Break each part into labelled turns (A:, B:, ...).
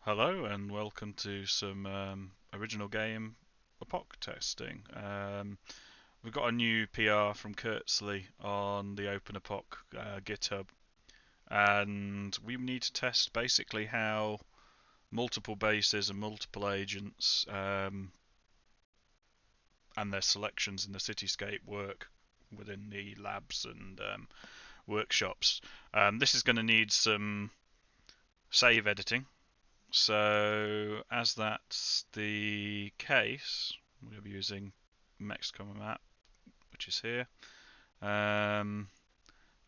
A: Hello and welcome to some original game epoch testing. We've got a new PR from Kurtzley on the Open Epoch GitHub, and we need to test basically how multiple bases and multiple agents and their selections in the cityscape work within the labs and workshops. This is going to need some save editing. So as that's the case, we'll be using Mexico map, which is here. I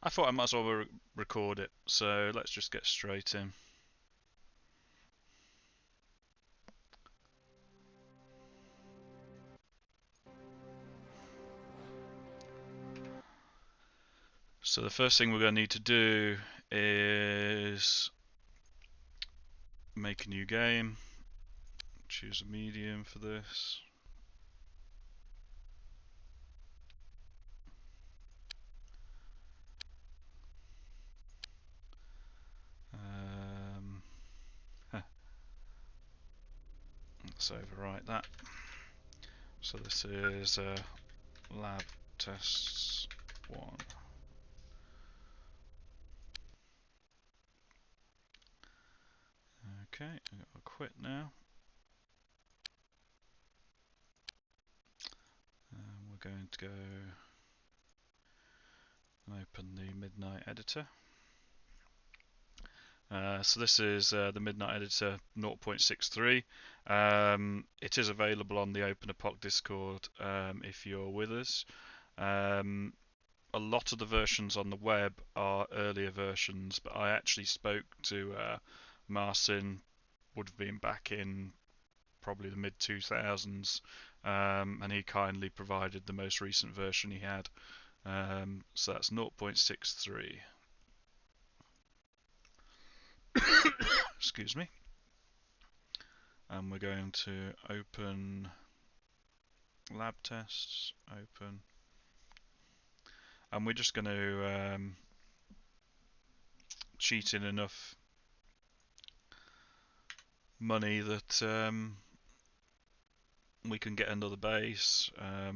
A: thought I might as well record it, so let's just get straight in. So the first thing we're going to need to do is make a new game. Choose a medium for this. Let's overwrite that. So this is lab tests 1. Okay, I'll quit now. We're going to go and open the Midnight Editor. So this is the Midnight Editor 0.63. It is available on the Open Epoch Discord if you're with us. A lot of the versions on the web are earlier versions, but I actually spoke to Marcin, would have been back in probably the mid 2000s, and he kindly provided the most recent version he had. So that's 0.63. Excuse me. And we're going to open lab tests, open, and we're just going to cheat in enough money that we can get another base,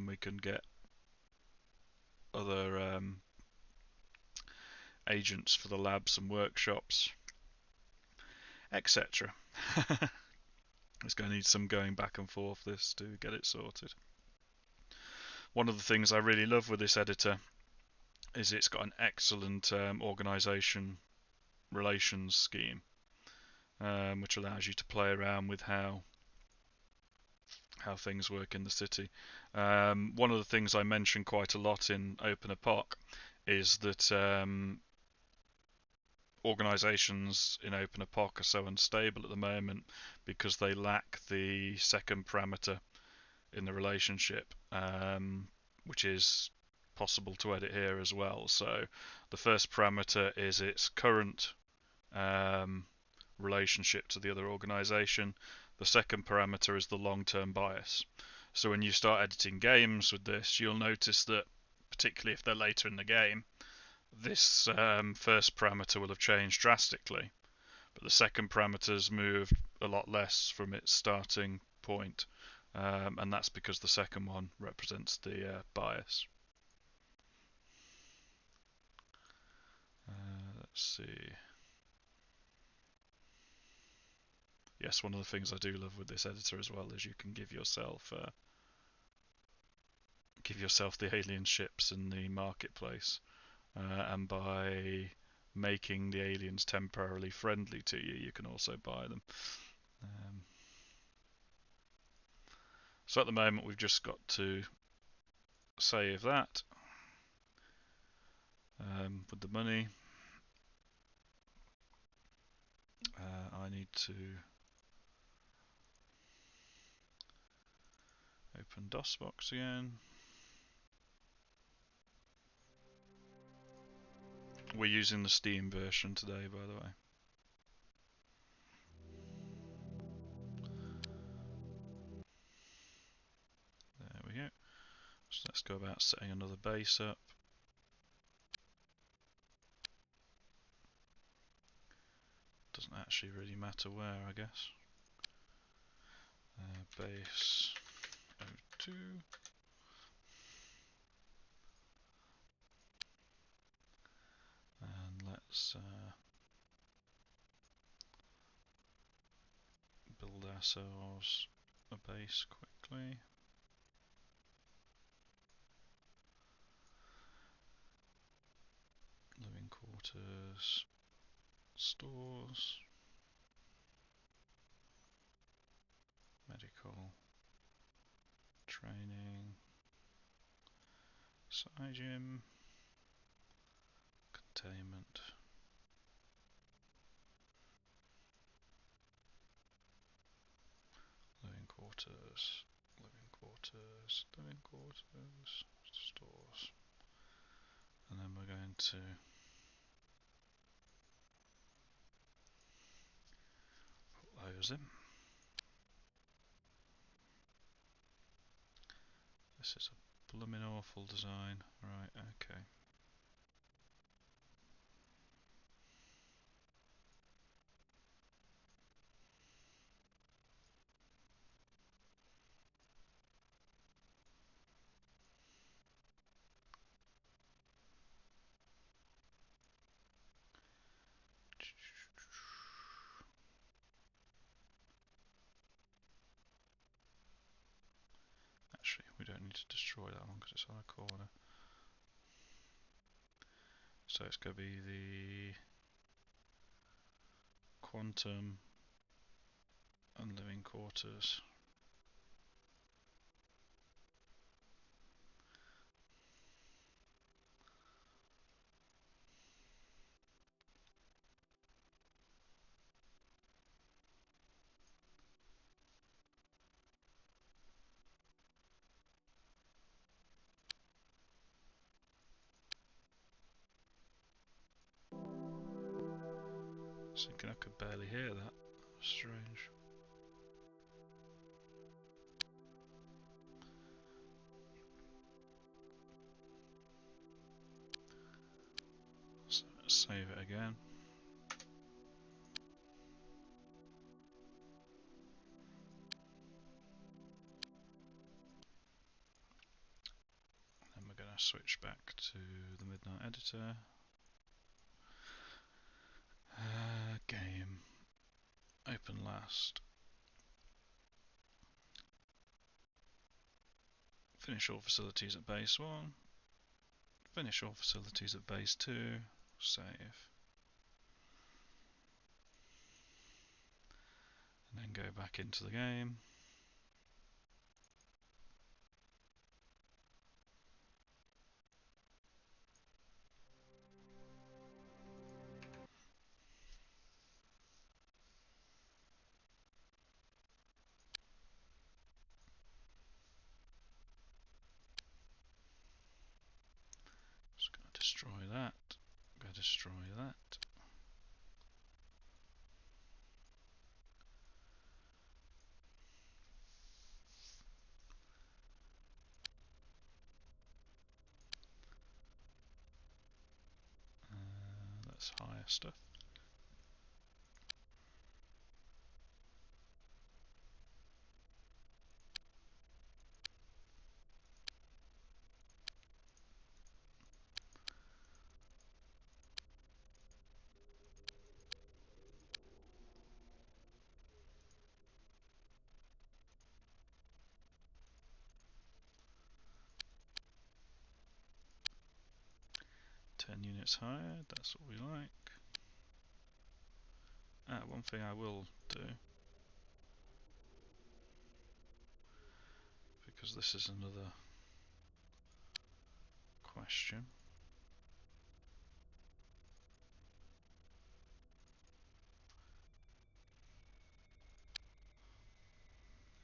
A: we can get other agents for the labs and workshops, etc. It's going to need some going back and forth this to get it sorted. One of the things I really love with this editor is it's got an excellent organization relations scheme, which allows you to play around with how things work in the city. One of the things I mention quite a lot in Open Epoch is that organizations in Open Epoch are so unstable at the moment because they lack the second parameter in the relationship, which is possible to edit here as well. So the first parameter is its current relationship to the other organization. The second parameter is the long-term bias. So when you start editing games with this, you'll notice that, particularly if they're later in the game, this first parameter will have changed drastically, but the second parameter's moved a lot less from its starting point, and that's because the second one represents the bias. Let's see. Yes, one of the things I do love with this editor as well is you can give yourself the alien ships in the marketplace, and by making the aliens temporarily friendly to you, you can also buy them. So at the moment we've just got to save that with the money. I need to open DOSBox again. We're using the Steam version today, by the way. There we go. So let's go about setting another base up. Doesn't actually really matter where, I guess. Base 02. And let's build ourselves a base quickly. Living quarters, stores, medical, training, side gym, containment. Living quarters, living quarters, living quarters, stores. And then we're going to put those in. This is a blooming awful design. Right, okay. Actually, we don't need to destroy that one because it's on a corner. So it's going to be the quantum and living quarters. I was thinking I could barely hear that. Strange. So let's save it again. Then we're going to switch back to the Midnight Editor. Game. Open last. Finish all facilities at base 1. Finish all facilities at base 2. Save. And then go back into the game. Just going to destroy that. Go destroy that. Let's hire stuff. Units hired, that's what we like. One thing I will do, because this is another question,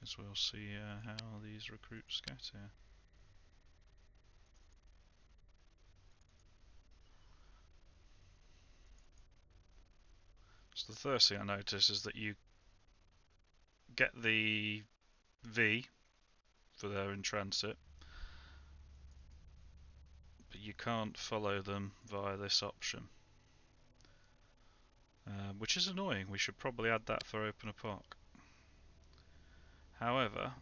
A: is we'll see how these recruits get here. So the first thing I notice is that you get the V for they're in transit, but you can't follow them via this option. which is annoying. We should probably add that for open epoch. However,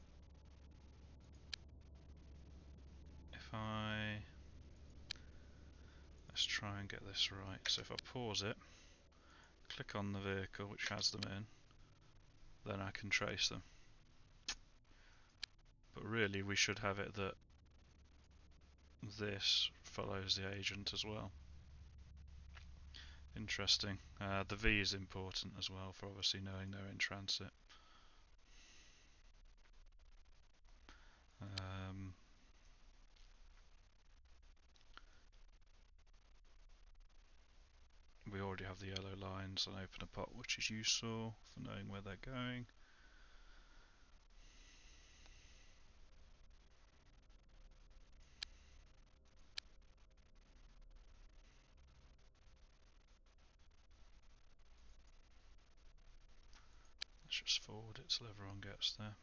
A: let's try and get this right. So if I pause it, click on the vehicle which has them in, then I can trace them. But really we should have it that this follows the agent as well. Interesting. The V is important as well for obviously knowing they're in transit. We already have the yellow lines on open epoch, which is useful for knowing where they're going. Let's just forward it till everyone gets there.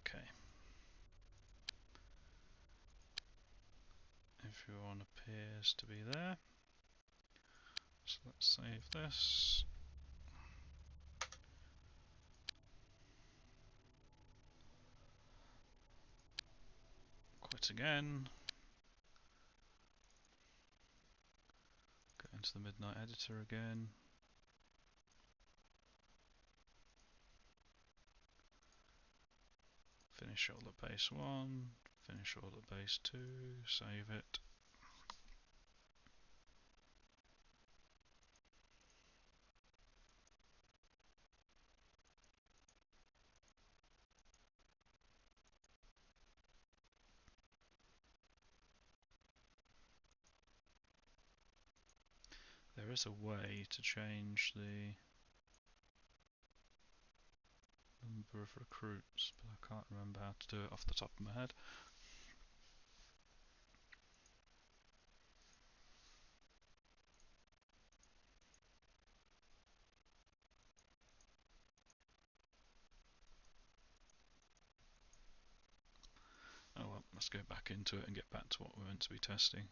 A: Okay. Everyone appears to be there. So let's save this. Quit again. Go into the Midnight Editor again. Finish all at base 1. Finish all at base 2. Save it. There is a way to change the number of recruits, but I can't remember how to do it off the top of my head. Oh well, let's go back into it and get back to what we're meant to be testing.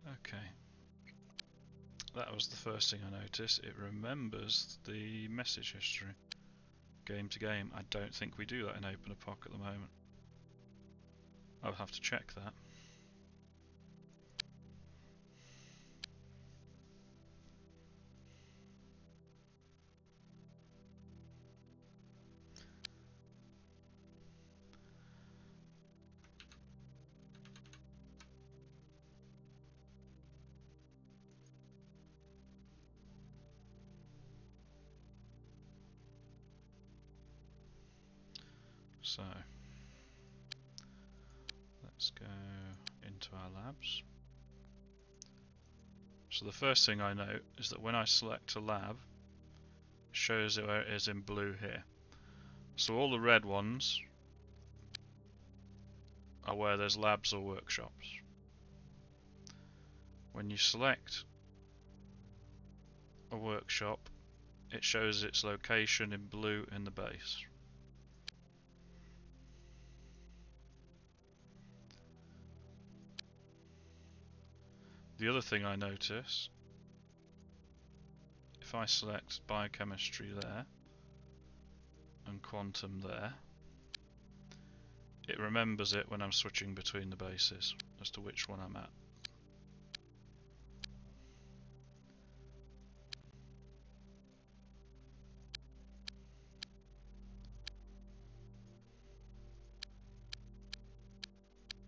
A: Okay. That was the first thing I noticed. It remembers the message history. Game to game. I don't think we do that in open epoch at the moment. I'll have to check that. So, let's go into our labs. So the first thing I note is that when I select a lab, it shows it where it is in blue here. So all the red ones are where there's labs or workshops. When you select a workshop, it shows its location in blue in the base. The other thing I notice, if I select biochemistry there and quantum there, it remembers it when I'm switching between the bases as to which one I'm at.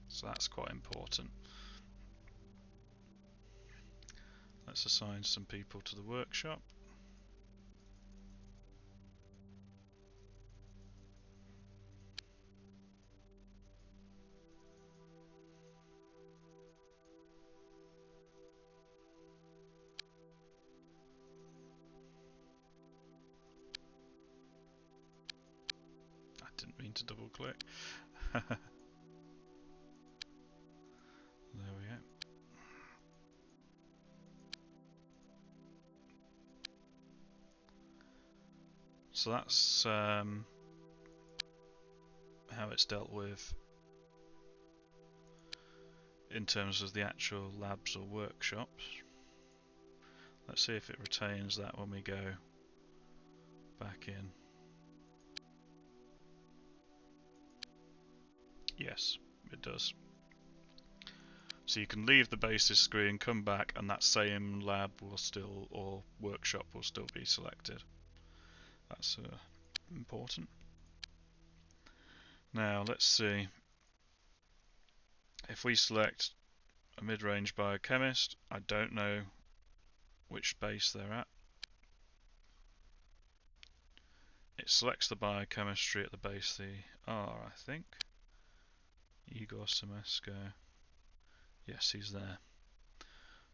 A: So that's quite important. Let's assign some people to the workshop. I didn't mean to double click. There we go. So that's how it's dealt with in terms of the actual labs or workshops. Let's see if it retains that when we go back in. Yes, it does. So you can leave the basis screen, come back, and that same lab will still, or workshop will still be selected. That's important. Now let's see. If we select a mid-range biochemist, I don't know which base they're at. It selects the biochemistry at the base they are, I think. Igor Semesko. Yes, he's there.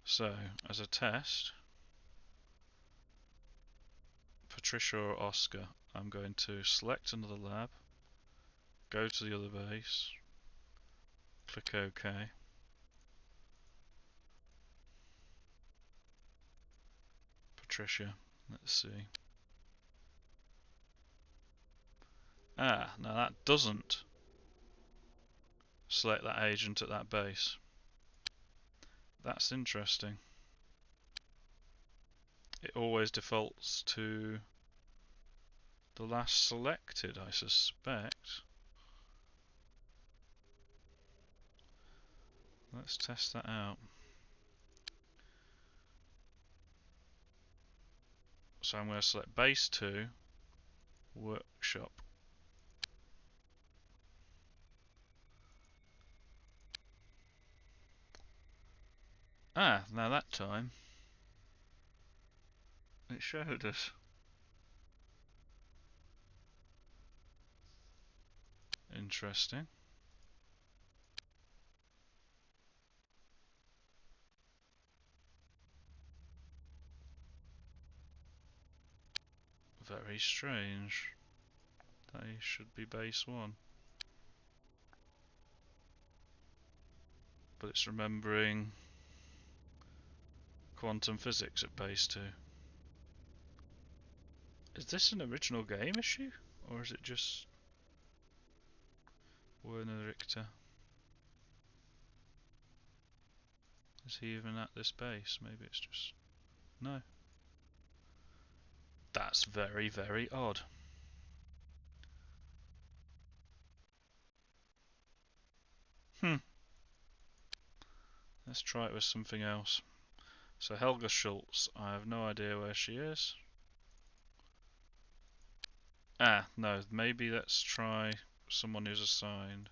A: So, as a test, Patricia or Oscar, I'm going to select another lab, go to the other base, click OK. Patricia, let's see. Ah, now that doesn't select that agent at that base. That's interesting. It always defaults to the last selected, I suspect. Let's test that out. So I'm going to select base 2, workshop. Ah, now that time it showed us. Interesting. Very strange. They should be base 1. But it's remembering quantum physics at base 2. Is this an original game issue? Or is it just Werner Richter? Is he even at this base? Maybe it's just... No. That's very, very odd. Let's try it with something else. So Helga Schultz, I have no idea where she is. Ah, no, maybe let's try someone who's assigned.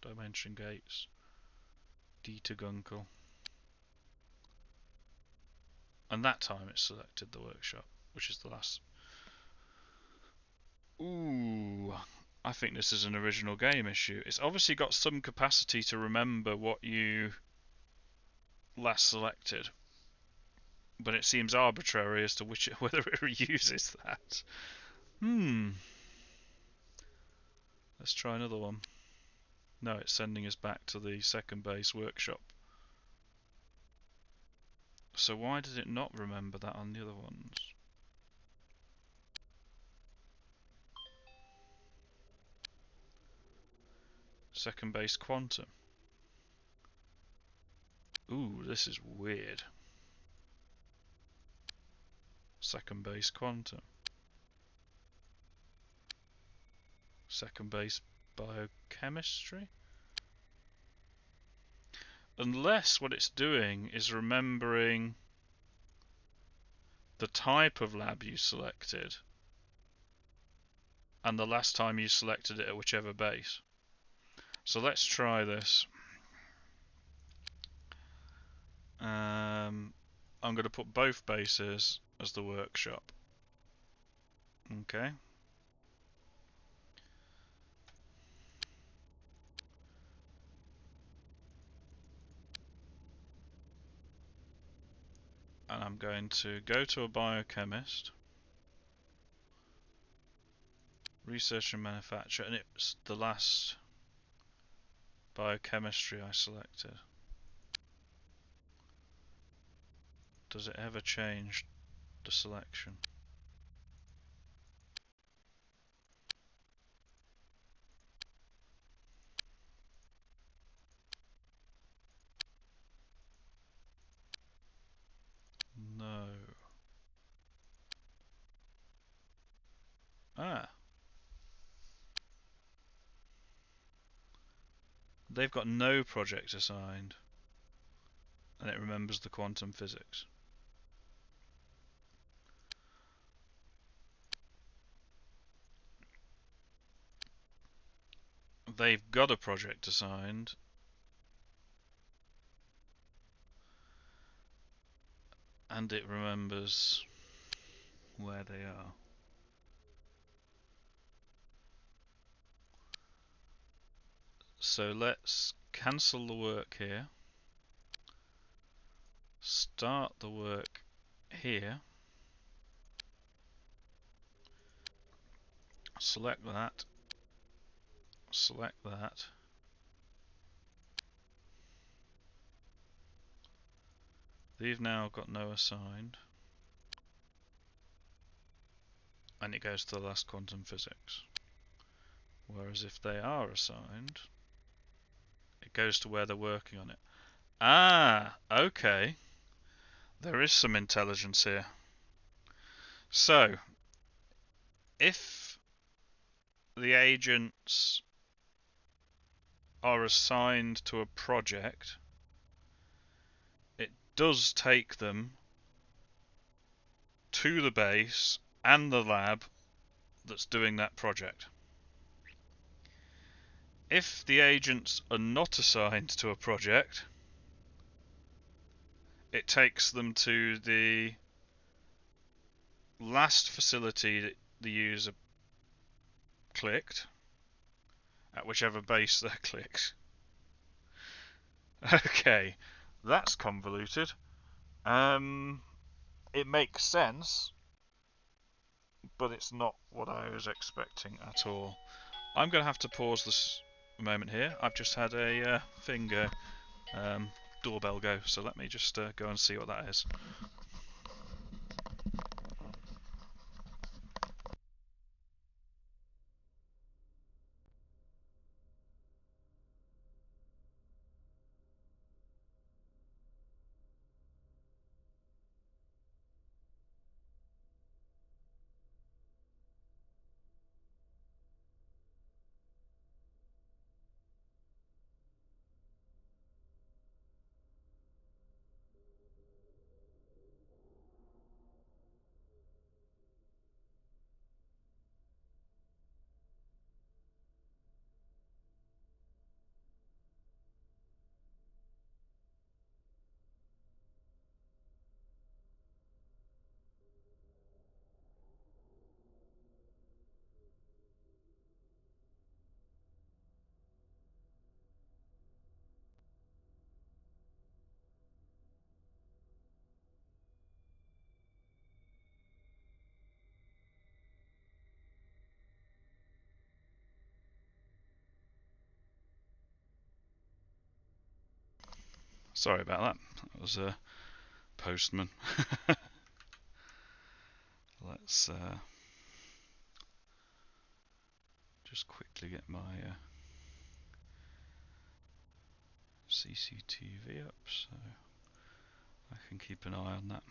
A: Dimension Gates. Dieter Gunkel. And that time it selected the workshop, which is the last. Ooh, I think this is an original game issue. It's obviously got some capacity to remember what you last selected, but it seems arbitrary as to whether it reuses that. Let's try another one. No, it's sending us back to the second base workshop. So why did it not remember that on the other ones? Second base quantum. Ooh, this is weird. Second base quantum. Second base biochemistry? Unless what it's doing is remembering the type of lab you selected and the last time you selected it at whichever base. So let's try this. I'm going to put both bases as the workshop. Okay. And I'm going to go to a biochemist, research and manufacture, and it's the last biochemistry I selected. Does it ever change the selection? No. Ah. They've got no project assigned, and it remembers the quantum physics. They've got a project assigned, and it remembers where they are. So let's cancel the work here, start the work here, select that, select that, they've now got no assigned, and it goes to the last quantum physics. Whereas if they are assigned, it goes to where they're working on it. Ah, okay. There is some intelligence here. So, if the agents are assigned to a project, it does take them to the base and the lab that's doing that project. If the agents are not assigned to a project, it takes them to the last facility that the user clicked, at whichever base they're clicked. Okay, that's convoluted. It makes sense, but it's not what I was expecting at all. I'm going to have to pause this a moment here. I've just had a doorbell go, so let me just go and see what that is. Sorry about that. That was a postman. Let's just quickly get my CCTV up so I can keep an eye on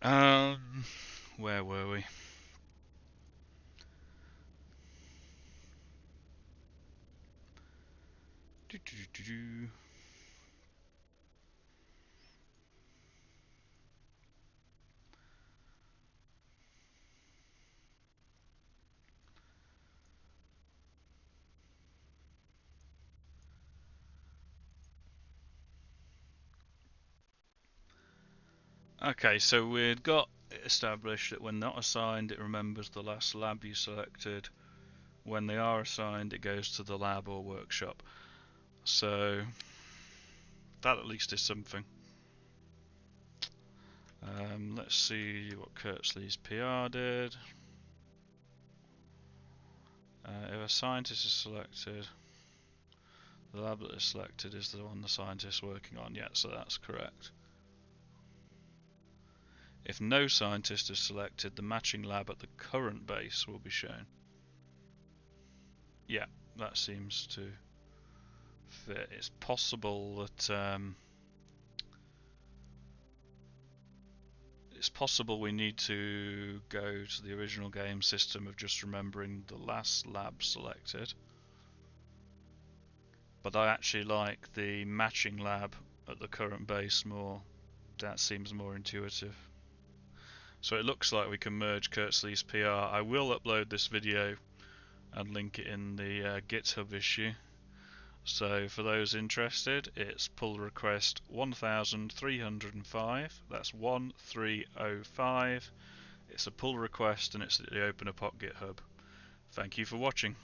A: that. Where were we? Okay, so we've got established that when not assigned, it remembers the last lab you selected. When they are assigned, it goes to the lab or workshop. So that at least is something. Let's see what Kurtzley's PR did. If a scientist is selected, the lab that is selected is the one the scientist is working on. Yeah, so that's correct. If no scientist is selected, the matching lab at the current base will be shown. Yeah, that seems to fit. It's possible that we need to go to the original game system of just remembering the last lab selected. But I actually like the matching lab at the current base more. That seems more intuitive. So it looks like we can merge Kurtzley's PR. I will upload this video and link it in the GitHub issue. So for those interested, it's pull request 1305. That's 1305. It's a pull request and it's at the OpenAPOC GitHub. Thank you for watching.